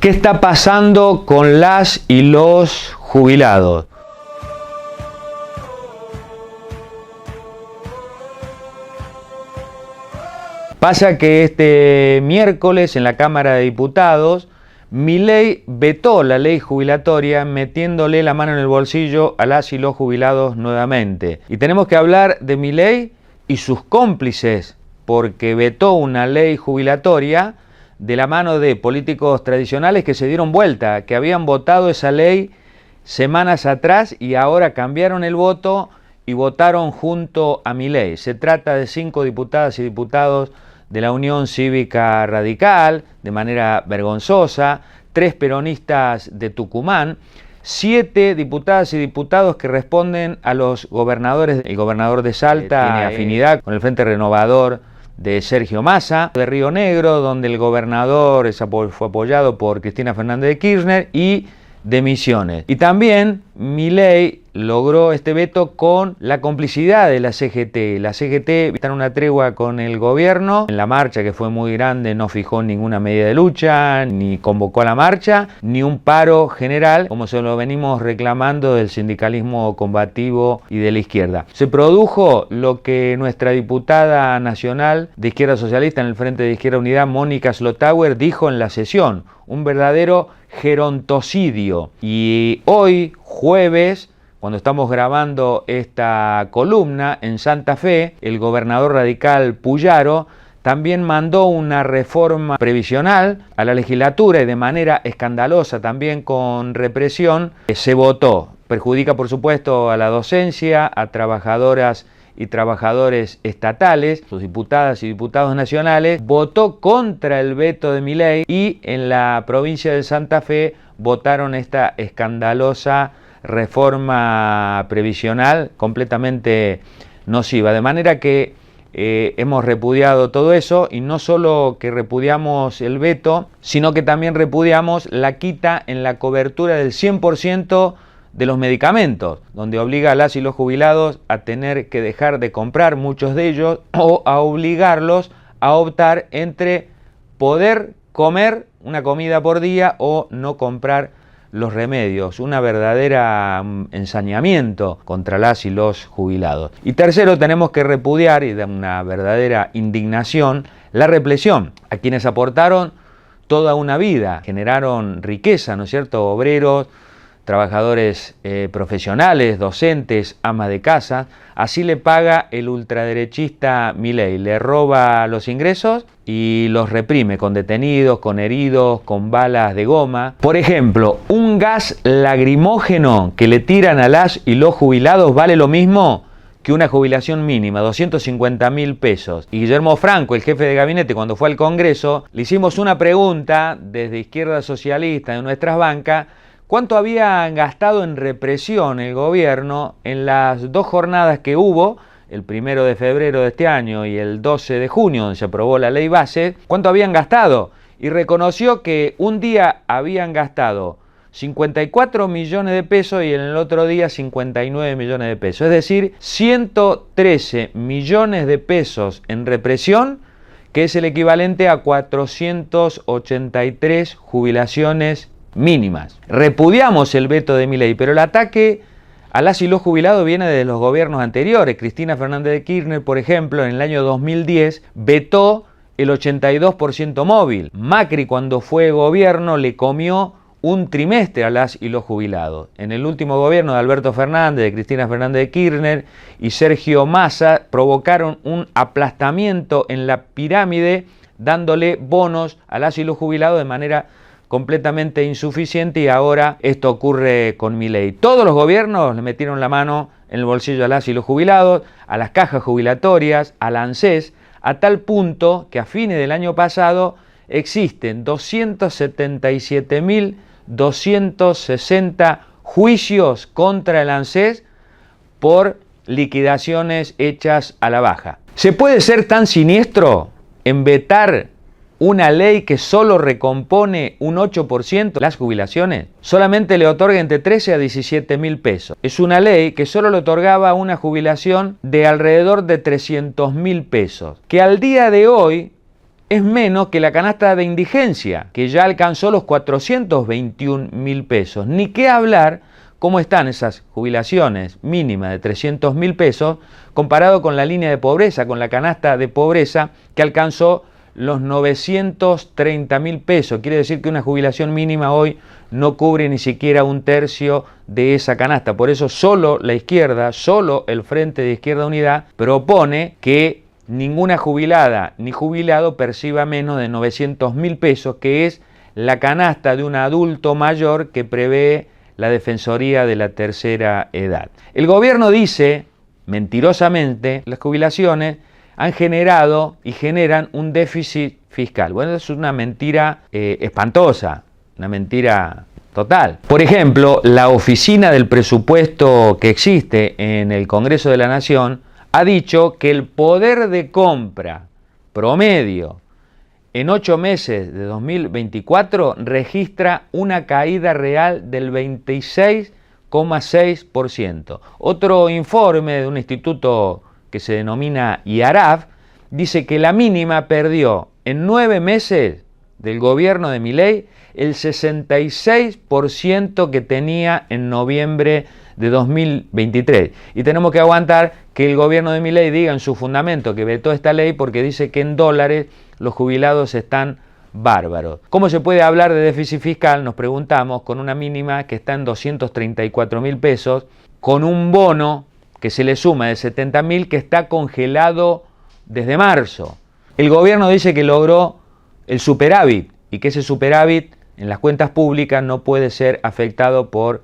¿Qué está pasando con las y los jubilados? Pasa que este miércoles en la Cámara de Diputados, Milei vetó la ley jubilatoria metiéndole la mano en el bolsillo a las y los jubilados nuevamente. Y tenemos que hablar de Milei y sus cómplices, porque vetó una ley jubilatoria de la mano de políticos tradicionales que se dieron vuelta, que habían votado esa ley semanas atrás y ahora cambiaron el voto y votaron junto a Milei. Se trata de 5 diputadas y diputados de la Unión Cívica Radical, de manera vergonzosa, 3 peronistas de Tucumán, 7 diputadas y diputados que responden a los gobernadores. El gobernador de Salta tiene afinidad con el Frente Renovador de Sergio Massa, de Río Negro, donde el gobernador fue apoyado por Cristina Fernández de Kirchner, y de Misiones. Y también Milei logró este veto con la complicidad de la CGT. La CGT está en una tregua con el gobierno. En la marcha, que fue muy grande, no fijó ninguna medida de lucha, ni convocó a la marcha, ni un paro general, como se lo venimos reclamando del sindicalismo combativo y de la izquierda. Se produjo lo que nuestra diputada nacional de Izquierda Socialista en el Frente de Izquierda Unidad, Mónica Slotauer, dijo en la sesión: un verdadero gerontocidio. Y hoy, jueves, cuando estamos grabando esta columna, en Santa Fe, el gobernador radical Puyaro también mandó una reforma previsional a la legislatura y de manera escandalosa, también con represión, se votó. Perjudica, por supuesto, a la docencia, a trabajadoras y trabajadores estatales. Sus diputadas y diputados nacionales votó contra el veto de Milei y en la provincia de Santa Fe votaron esta escandalosa reforma previsional completamente nociva. De manera que hemos repudiado todo eso, y no solo que repudiamos el veto, sino que también repudiamos la quita en la cobertura del 100% de los medicamentos, donde obliga a las y los jubilados a tener que dejar de comprar muchos de ellos, o a obligarlos a optar entre poder comer una comida por día o no comprar los remedios. Una verdadera ensañamiento contra las y los jubilados. Y tercero, tenemos que repudiar, y de una verdadera indignación, la represión a quienes aportaron toda una vida, generaron riqueza, ¿no es cierto? Obreros, trabajadores profesionales, docentes, amas de casa. Así le paga el ultraderechista Milei. Le roba los ingresos y los reprime con detenidos, con heridos, con balas de goma. Por ejemplo, un gas lacrimógeno que le tiran a las y los jubilados vale lo mismo que una jubilación mínima, 250.000 pesos. Y Guillermo Franco, el jefe de gabinete, cuando fue al Congreso, le hicimos una pregunta desde Izquierda Socialista, de nuestras bancas: ¿cuánto había gastado en represión el gobierno en las 2 jornadas que hubo, el 1 de febrero de este año y el 12 de junio, donde se aprobó la ley base? ¿Cuánto habían gastado? Y reconoció que un día habían gastado 54 millones de pesos y en el otro día 59 millones de pesos. Es decir, 113 millones de pesos en represión, que es el equivalente a 483 jubilaciones mínimas. Repudiamos el veto de Milei, pero el ataque a las y los jubilados viene de los gobiernos anteriores. Cristina Fernández de Kirchner, por ejemplo, en el año 2010 vetó el 82% móvil. Macri, cuando fue gobierno, le comió un trimestre a las y los jubilados. En el último gobierno de Alberto Fernández, de Cristina Fernández de Kirchner y Sergio Massa, provocaron un aplastamiento en la pirámide, dándole bonos a las y los jubilados de manera completamente insuficiente, y ahora esto ocurre con Milei. Todos los gobiernos le metieron la mano en el bolsillo a las y los jubilados, a las cajas jubilatorias, a la ANSES, a tal punto que a fines del año pasado existen 277.260 juicios contra el ANSES por liquidaciones hechas a la baja. ¿Se puede ser tan siniestro en vetar una ley que solo recompone un 8% las jubilaciones? Solamente le otorga entre 13 a 17.000 pesos. Es una ley que solo le otorgaba una jubilación de alrededor de 300.000 pesos, que al día de hoy es menos que la canasta de indigencia, que ya alcanzó los 421.000 pesos. Ni qué hablar cómo están esas jubilaciones mínimas de 300.000 pesos comparado con la línea de pobreza, con la canasta de pobreza que alcanzó los 930.000 pesos. Quiere decir que una jubilación mínima hoy no cubre ni siquiera un tercio de esa canasta. Por eso solo la izquierda, solo el Frente de Izquierda Unidad propone que ninguna jubilada ni jubilado perciba menos de 900.000 pesos, que es la canasta de un adulto mayor que prevé la Defensoría de la Tercera Edad. El gobierno dice, mentirosamente, las jubilaciones han generado y generan un déficit fiscal. Bueno, es una mentira espantosa, una mentira total. Por ejemplo, la oficina del presupuesto que existe en el Congreso de la Nación ha dicho que el poder de compra promedio en 8 meses de 2024 registra una caída real del 26,6%. Otro informe de un instituto que se denomina IARAF dice que la mínima perdió en 9 meses del gobierno de Milei el 66% que tenía en noviembre de 2023. Y tenemos que aguantar que el gobierno de Milei diga en su fundamento que vetó esta ley porque dice que en dólares los jubilados están bárbaros. ¿Cómo se puede hablar de déficit fiscal? Nos preguntamos, con una mínima que está en 234.000 pesos, con un bono que se le suma de 70.000 que está congelado desde marzo. El gobierno dice que logró el superávit y que ese superávit en las cuentas públicas no puede ser afectado por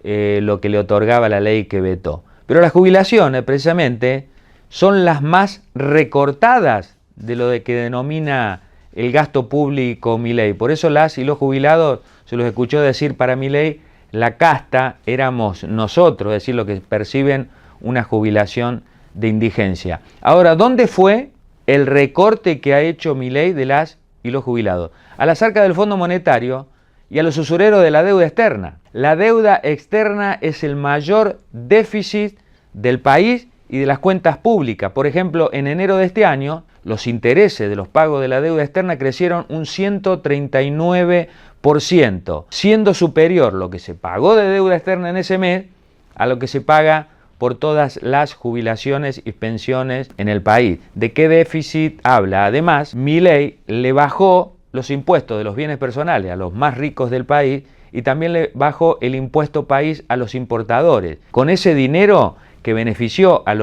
lo que le otorgaba la ley que vetó. Pero las jubilaciones, precisamente, son las más recortadas de lo de que denomina el gasto público Milei. Por eso las y los jubilados, se los escuchó decir para Milei, la casta éramos nosotros, es decir, los que perciben una jubilación de indigencia. Ahora, ¿dónde fue el recorte que ha hecho Milei de las y los jubilados? A las arcas del Fondo Monetario y a los usureros de la deuda externa. La deuda externa es el mayor déficit del país y de las cuentas públicas. Por ejemplo, en enero de este año, los intereses de los pagos de la deuda externa crecieron un 139%, siendo superior lo que se pagó de deuda externa en ese mes a lo que se paga por todas las jubilaciones y pensiones en el país. ¿De qué déficit habla? Además, Milei le bajó los impuestos de los bienes personales a los más ricos del país y también le bajó el impuesto país a los importadores. Con ese dinero que benefició a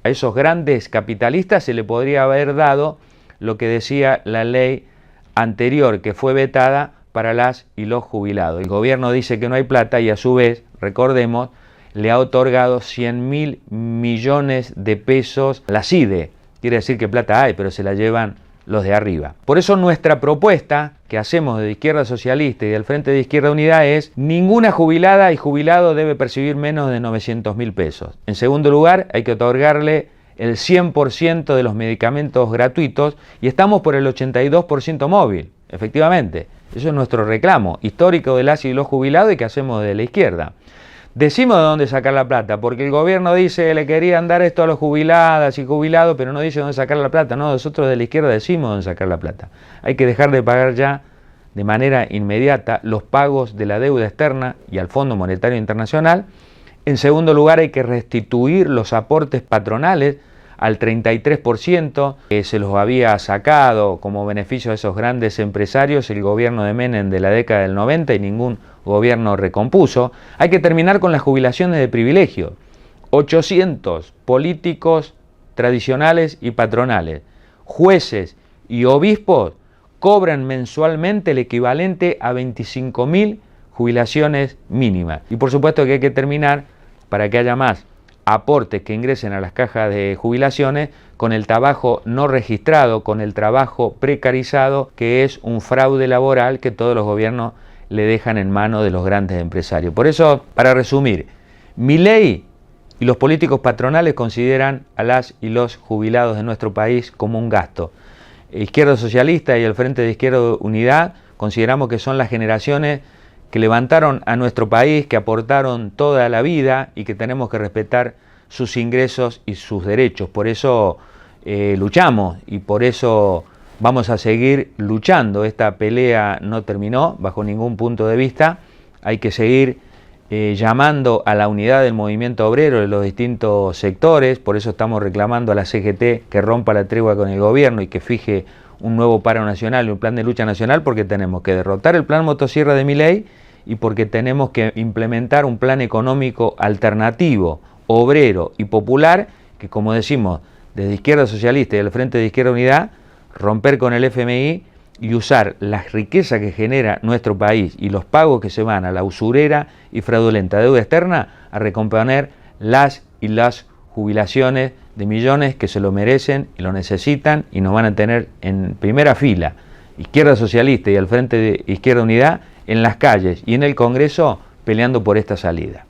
esos grandes capitalistas se le podría haber dado lo que decía la ley anterior que fue vetada para las y los jubilados. El gobierno dice que no hay plata y a su vez, recordemos, le ha otorgado 100.000 millones de pesos a la CIDE. Quiere decir que plata hay, pero se la llevan los de arriba. Por eso nuestra propuesta que hacemos de Izquierda Socialista y del Frente de Izquierda Unidad es: ninguna jubilada y jubilado debe percibir menos de 900.000 pesos. En segundo lugar, hay que otorgarle el 100% de los medicamentos gratuitos y estamos por el 82% móvil, efectivamente. Eso es nuestro reclamo histórico de las y los jubilados y que hacemos de la izquierda. Decimos de dónde sacar la plata, porque el gobierno dice que le querían dar esto a los jubiladas y jubilados, pero no dice dónde sacar la plata. No, nosotros de la izquierda decimos dónde sacar la plata. Hay que dejar de pagar ya de manera inmediata los pagos de la deuda externa y al Fondo Monetario Internacional. En segundo lugar, hay que restituir los aportes patronales al 33% que se los había sacado como beneficio a esos grandes empresarios el gobierno de Menem de la década del 90 y ningún gobierno recompuso. Hay que terminar con las jubilaciones de privilegio. 800 políticos tradicionales y patronales, jueces y obispos cobran mensualmente el equivalente a 25.000 jubilaciones mínimas. Y por supuesto que hay que terminar, para que haya más aportes que ingresen a las cajas de jubilaciones, con el trabajo no registrado, con el trabajo precarizado, que es un fraude laboral que todos los gobiernos le dejan en manos de los grandes empresarios. Por eso, para resumir, Milei y los políticos patronales consideran a las y los jubilados de nuestro país como un gasto. Izquierda Socialista y el Frente de Izquierda Unidad consideramos que son las generaciones que levantaron a nuestro país, que aportaron toda la vida y que tenemos que respetar sus ingresos y sus derechos. Por eso luchamos y por eso Vamos a seguir luchando, esta pelea no terminó bajo ningún punto de vista, hay que seguir llamando a la unidad del movimiento obrero de los distintos sectores, por eso estamos reclamando a la CGT que rompa la tregua con el gobierno y que fije un nuevo paro nacional y un plan de lucha nacional, porque tenemos que derrotar el plan motosierra de Milei y porque tenemos que implementar un plan económico alternativo, obrero y popular, que como decimos, desde Izquierda Socialista y el Frente de Izquierda Unidad, romper con el FMI y usar la riqueza que genera nuestro país y los pagos que se van a la usurera y fraudulenta deuda externa a recomponer las jubilaciones de millones que se lo merecen y lo necesitan y nos van a tener en primera fila, Izquierda Socialista y el Frente de Izquierda Unidad, en las calles y en el Congreso peleando por esta salida.